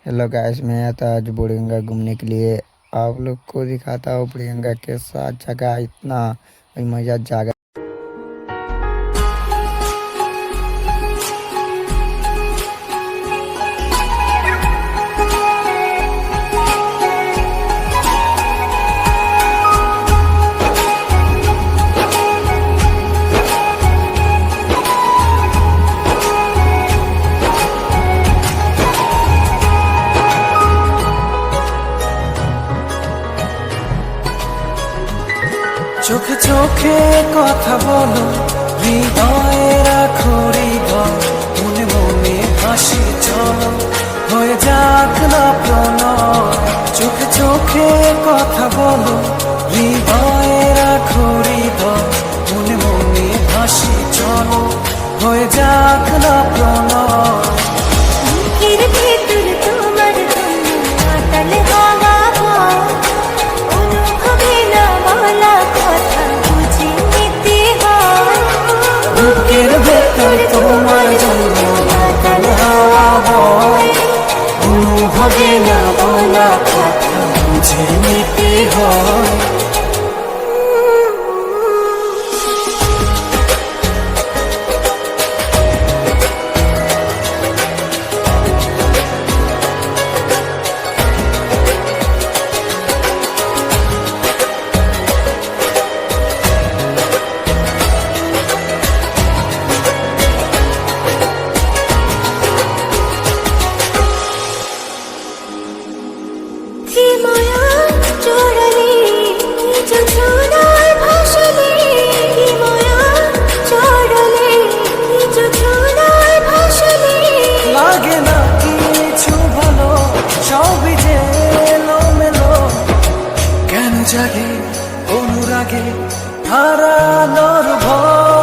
Hello guys, मैं आया था आज बुढ़गंगा घूमने के लिए। आप लोग को दिखाता हूँ बुढ़गंगा के साथ जगह इतना मजा जागा। চোখে চোখে কথা বলো, হৃদয়ে রাখো হৃদয়, মনে মনে হাসি চলো, হয়ে যাক না প্রণয়। চোখে চোখে কথা বলো, হৃদয়ে রাখো হৃদয়, মনে মনে হাসি চলো, হয়ে যাক না প্রণয়। বুকের ভেতর তোমার জন্য বাতাল হাওয়া বয়, অনুভবে না বলা কথা বুঝে নিতে হয়। লাগে না কিছু ভালো, সবই যে এলোমেলো, কেন জাগে অনুরাগে হারানোর ভয়।